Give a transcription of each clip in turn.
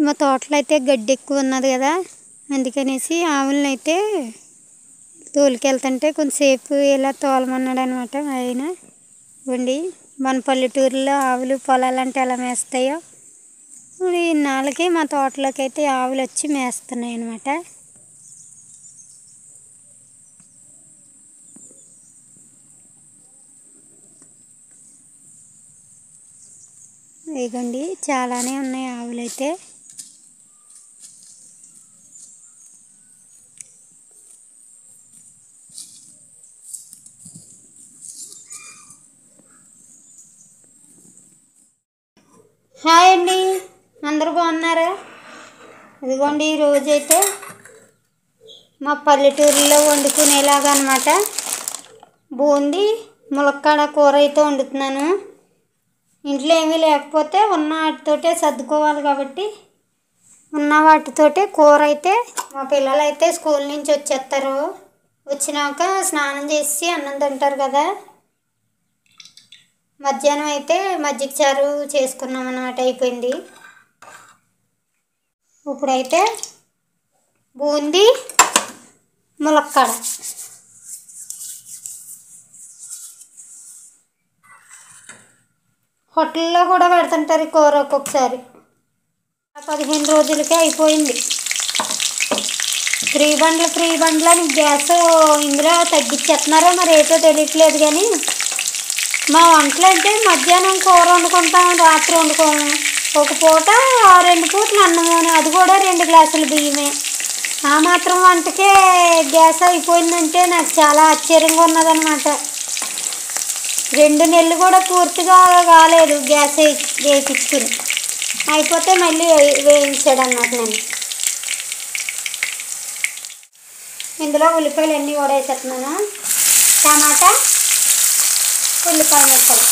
మా తోటలో అయితే గడ్డి ఎక్కువ ఉన్నది కదా, అందుకనేసి ఆవులను అయితే తోలుకెళ్తుంటే కొంచెంసేపు ఇలా తోలమన్నాడు అనమాట ఆయన. ఇవ్వండి మన పల్లెటూరులో ఆవులు పొలాలంటే ఎలా మేస్తాయో ఇన్నాళ్ళకి మా తోటలోకి అయితే ఆవులు వచ్చి మేస్తున్నాయి అనమాట. ఇదిగోండి చాలానే ఉన్నాయి ఆవులు అయితే. హాయ్ అండి, అందరూ బాగున్నారా? ఇదిగోండి ఈరోజైతే మా పల్లెటూరులో వండుకునేలాగా అనమాట బూందీ ములక్కాడ కూర అయితే వండుతున్నాను. ఇంట్లో ఏమీ లేకపోతే ఉన్న వాటితోటే సర్దుకోవాలి కాబట్టి ఉన్న వాటితోటే కూర అయితే. మా పిల్లలు అయితే స్కూల్ నుంచి వచ్చేస్తారు, వచ్చినాక స్నానం చేసి అన్నం తింటారు కదా. మధ్యాహ్నం అయితే మజ్జిగ చారు చేసుకున్నాం అన్నమాట, అయిపోయింది. ఇప్పుడైతే బూందీ ములక్కాడ హోటల్లో కూడా పెడుతుంటారు ఈ కూర ఒక్కొక్కసారి. 15 రోజులకే అయిపోయింది. ఫ్రీ బండ్లు అని గ్యాస్ ఇందులో తగ్గించేస్తున్నారో మరి ఏటో తెలియట్లేదు. కానీ మా వంటలు అంటే మధ్యాహ్నం కూర వండుకుంటాం, రాత్రి వండుకోము. ఒక పూట 2 పూటలు అన్నము, అది కూడా 2 గ్లాసులు బియ్యమే. ఆ మాత్రం వంటకే గ్యాస్ అయిపోయిందంటే నాకు చాలా ఆశ్చర్యంగా ఉన్నదన్నమాట. 2 నెలలు కూడా పూర్తిగా కాలేదు గ్యాస్ వేయించుకుని, అయిపోతే మళ్ళీ వేయించాడు అన్నమాట. నేను ఇందులో ఉల్లిపాయలు అన్నీ కూడా వేసేస్తున్నాను. టమాటా, ఉల్లిపాయ ముక్కలు,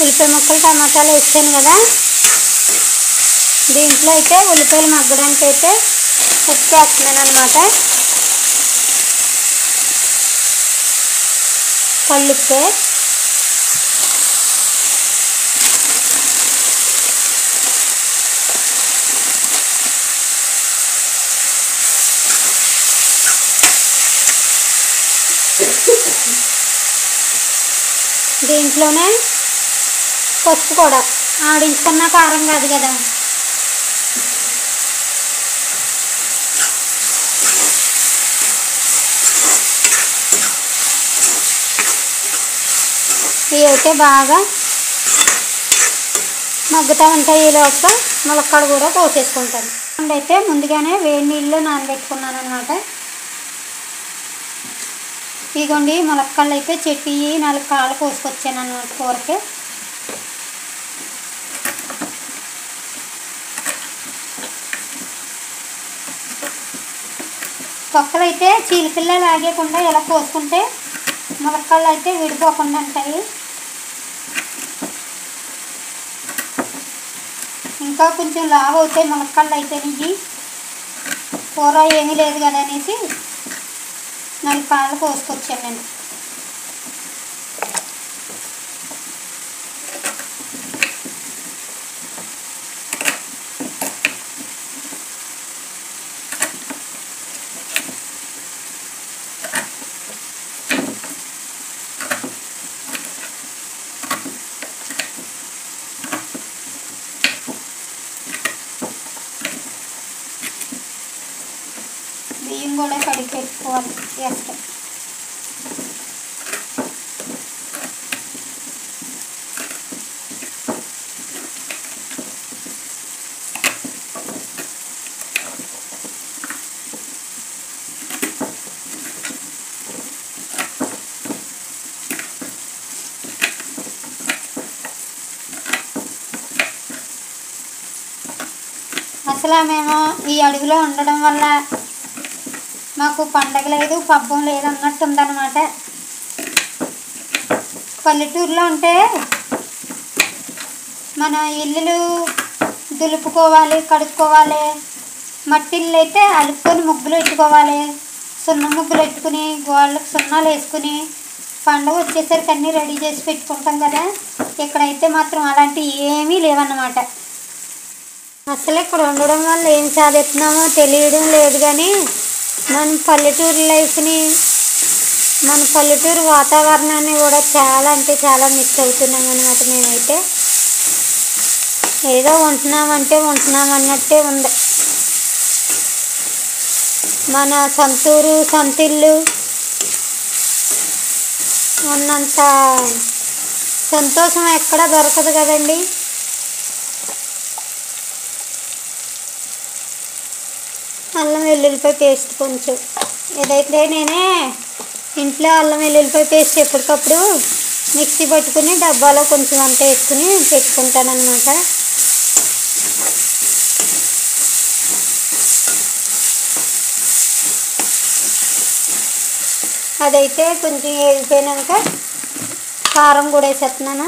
ఉల్లిపాయ ముక్కలు టమాటాలు వేసాను కదా. దీంట్లో అయితే ఉల్లిపాయలు మగ్గడానికి అయితే ఉప్పు వేస్తున్నాను అనమాట. కల్లుప్పే, దీంట్లోనే పసుపు కూడా ఆడించుకున్న కారం కాదు కదా. ఇవి అయితే బాగా మగ్గుతూ ఉంటాయి. ఈ లోపల ములక్కాడ కూడా పోసేసుకుంటాను. అయితే ముందుగానే వేడి నీళ్ళు నానబెట్టుకున్నాను అనమాట. ఇదిగోండి ములక్కాళ్ళు అయితే చెట్టు 4 కాళ్ళు కోసుకొచ్చాను అన్నమాట కూరకి. తొక్కలు అయితే చీలిపిల్ల లాగేయకుండా ఇలా కోసుకుంటే ములక్కాళ్ళు అయితే విడిపోకుండా ఉంటాయి. ఇంకా కొంచెం లావు అవుతాయి ములక్కాళ్ళు అయితే. ఇవి కూర ఏమీ లేదు కదా అనేసి 4 కాళ్ళు కోసుకొచ్చాను నేను. బియ్యం కూడా కడిగి పెట్టుకోవాలి వేస్తాం. అసలు మేము ఈ అడవిలో ఉండడం వల్ల మాకు పండగ లేదు, పబ్బం లేదు అన్నట్టు ఉందన్నమాట. పల్లెటూరులో ఉంటే మన ఇల్లులు దులుపుకోవాలి, కడుక్కోవాలి, మట్టి ఇల్లు అయితే అలుపుకొని ముగ్గులు పెట్టుకోవాలి. సున్నం ముగ్గులు పెట్టుకుని గోళ్ళకి సున్నాలు వేసుకుని పండుగ వచ్చేసరికి అన్నీ రెడీ చేసి పెట్టుకుంటాం కదా. ఇక్కడైతే మాత్రం అలాంటివి ఏమీ లేవన్నమాట. అసలు ఇక్కడ ఉండడం వల్ల ఏం సాధిస్తున్నామో తెలియడం లేదు. కానీ మన పల్లెటూరు లైఫ్ని, మన పల్లెటూరు వాతావరణాన్ని కూడా చాలా అంటే చాలా మిస్ అవుతున్నాం అన్నమాట. మేమైతే ఏదో ఉంటున్నామంటే ఉంటున్నాం అన్నట్టే ఉంది. మన సొంతూరు సొంతిల్లు ఉన్నంత సంతోషం ఎక్కడా దొరకదు కదండి. అల్లం వెల్లుల్లిపాయ పేస్ట్ కొంచెం ఏదైతే నేనే ఇంట్లో అల్లం వెల్లుల్లిపాయ పేస్ట్ ఎప్పటికప్పుడు మిక్సీ పట్టుకుని డబ్బాలో కొంచెం అంత వేసుకుని పెట్టుకుంటాను అన్నమాట. అదైతే కొంచెం వేగిపోయినాక కారం కూడా వేసేస్తున్నాను.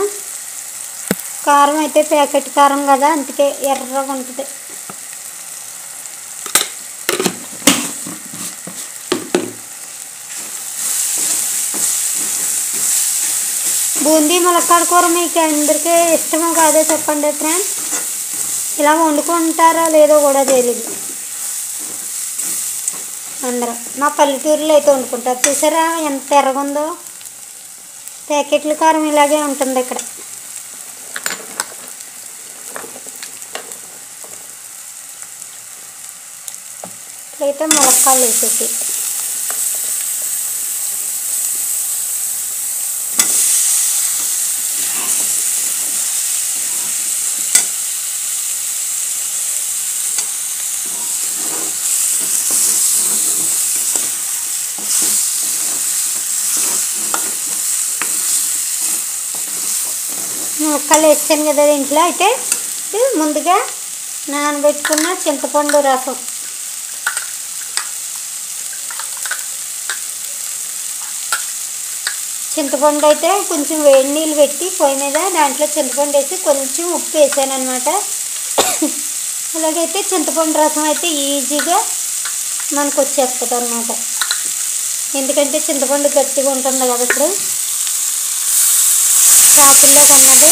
కారం అయితే ప్యాకెట్ కారం కదా, అందుకే ఎర్రగా ఉంటుంది. బూందీ ములక్కాడ కూర మీకు అందరికీ ఇష్టమో కాదో చెప్పండి ఫ్రెండ్స్. ఇలా వండుకుంటారో లేదో కూడా తెలియదు. అందరూ మా పల్లెటూరులో అయితే వండుకుంటారు. చూసారా ఎంత ఎర్రగుందో. ప్యాకెట్ల కారం ఇలాగే ఉంటుంది ఇక్కడ. ఇట్లయితే ములక్కాడలు వేసేసి ముక్కలు వేసాను కదా. దీంట్లో అయితే ముందుగా నానబెట్టుకున్న చింతపండు రసం, చింతపండు అయితే కొంచెం వేడి నీళ్ళు పెట్టి పొయ్యి మీద దాంట్లో చింతపండు వేసి కొంచెం ఉప్పు వేసాను అనమాట. అలాగైతే చింతపండు రసం అయితే ఈజీగా మనకు వచ్చేస్తుంది అన్నమాట. ఎందుకంటే చింతపండు గట్టిగా ఉంటుంది కదా. ఇప్పుడు షాపుల్లో కొన్నది.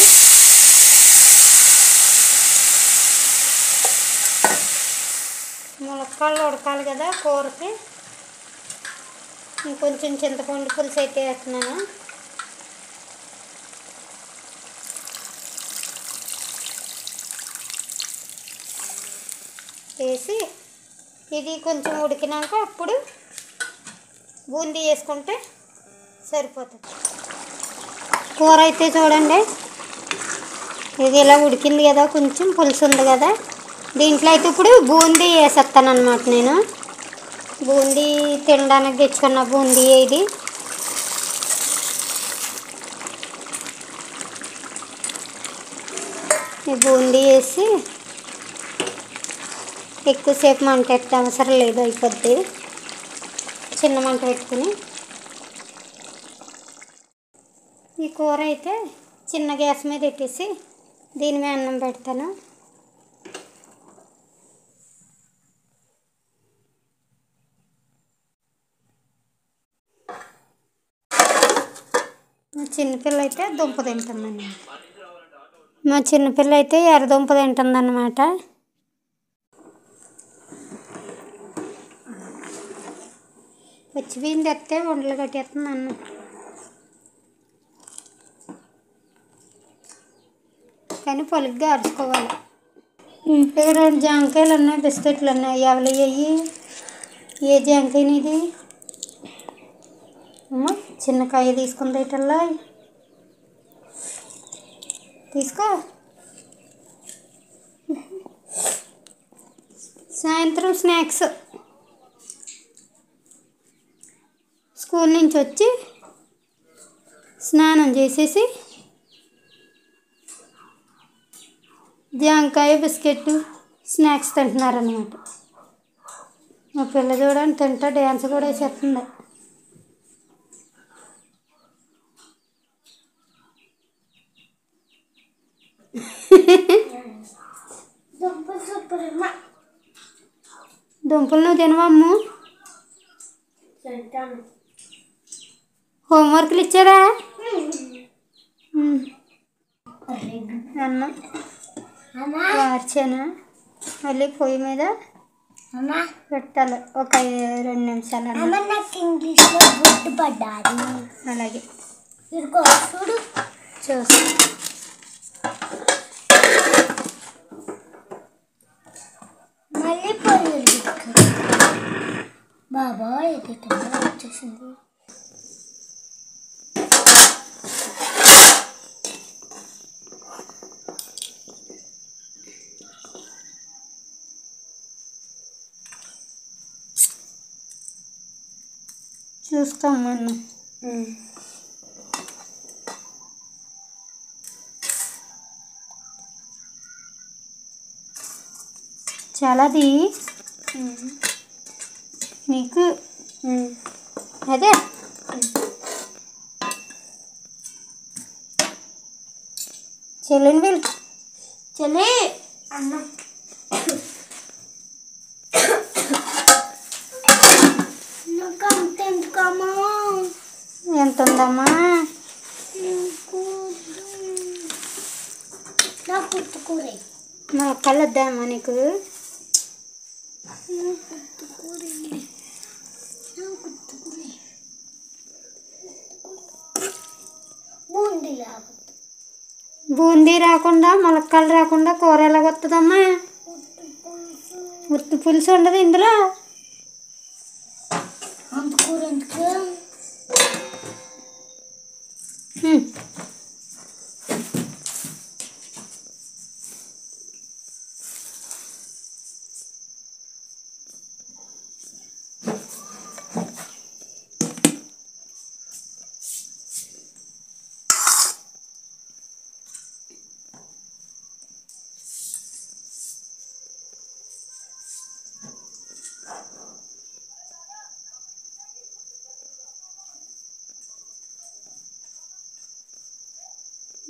ములక్కాడలు ఉడకాలి కదా కూరకి. ఇంకొంచెం చింతపండు పులుసు అయితే వేస్తున్నాను. వేసి ఇది కొంచెం ఉడికినాక అప్పుడు బూందీ వేసుకుంటే సరిపోతుంది. కూర అయితే చూడండి, ఇది ఇలా ఉడికింది కదా, కొంచెం పులుసు ఉంది కదా. దీంట్లో అయితే ఇప్పుడు బూందీ వేసేస్తాను అన్నమాట. నేను బూందీ తినడానికి తెచ్చుకున్న బూందీ ఇది. ఈ బూందీ వేసి ఎక్కువసేపు మంట ఎట్ట అవసరం లేదు, అయిపోద్ది. చిన్న మంట పెట్టుకుని ఈ కూర అయితే చిన్న గ్యాస్ మీద పెట్టేసి దీని మీద అన్నం పెడతాను. మా చిన్నపిల్ల అయితే దుంప తింటుందండి. మా చిన్నపిల్ల అయితే ఎర్రదుంప తింటుందన్నమాట. పచ్చి బియ్యం తెస్తే వండలు కట్టేస్తుంది అన్నం. కానీ పొలిగ్గా అరుచుకోవాలి. ఇక్కడ 2 జాంకాయలు ఉన్నాయి, బిస్కెట్లు ఉన్నాయి. ఎవరు అయ్యి ఏ జాంకాయని ఇది? చిన్న కాయ తీసుకుంది ఇటల్లా. తీసుకో. సాయంత్రం స్నాక్స్ స్కూల్ నుంచి వచ్చి స్నానం చేసేసి జాంకాయ బిస్కెట్ స్నాక్స్ తింటున్నారన్నమాట. మా పిల్ల చూడండి తింటా డ్యాన్స్ కూడా వేసేస్తుంది. దుంపలు నువ్వు తినవమ్ము. హోంవర్క్లు ఇచ్చారా? అన్నం వార్చాను. మళ్ళీ పొయ్యి మీద పెట్టాలి ఒక 2 నిమిషాలు. నాకు ఇంగ్లీష్లో గుర్తు పడ్డాది. అలాగే చూడు చూసి మళ్ళీ పొయ్యి బాబా ఇది వచ్చేసింది. చూస్తాం మనం. చాలాది నీకు అదే చెల్లిని వీళ్ళు చెల్లి అన్నం నాకు అంత ఎందుకమ్మా? ఎంత ఉందమ్మా? నాకు గుర్తుకూర మా కళ్ళు వద్దామా నీకు? బూందీ రాకుండా ములక్కాయలు రాకుండా కూర ఎలా వస్తుందమ్మా? ఉత్తి పులుసు ఉండదు ఇందులో. అంత కూర ఎందుకు?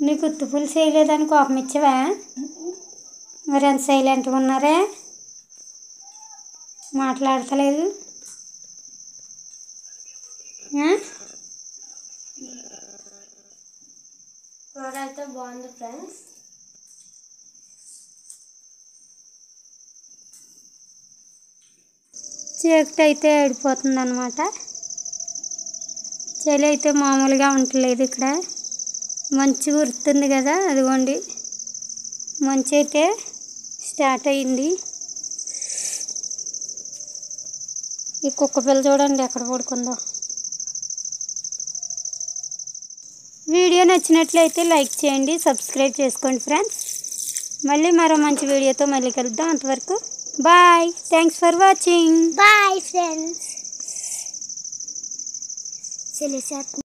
నీకు ఉత్తి పులుసు వేయలేదని కోపం ఇచ్చావా? మరి ఎంత సైలెంట్గా ఉన్నారే? మాట్లాడతలేదు. కూర అయితే బాగుంది ఫ్రెండ్స్. చీకటి అయితే ఏడిపోతుంది అనమాట. చలి అయితే మామూలుగా ఉండలేదు. ఇక్కడ మంచు కురుతుంది కదా, అదిగోండి మంచు అయితే స్టార్ట్ అయింది. ఈ కుక్క పిల్ల చూడండి ఎక్కడ పడుకుందో. వీడియో నచ్చినట్లయితే లైక్ చేయండి, సబ్స్క్రైబ్ చేసుకోండి ఫ్రెండ్స్. మళ్ళీ మరో మంచి వీడియోతో మళ్ళీ కలుద్దాం. అంతవరకు bye. Thanks for watching. Bye friends.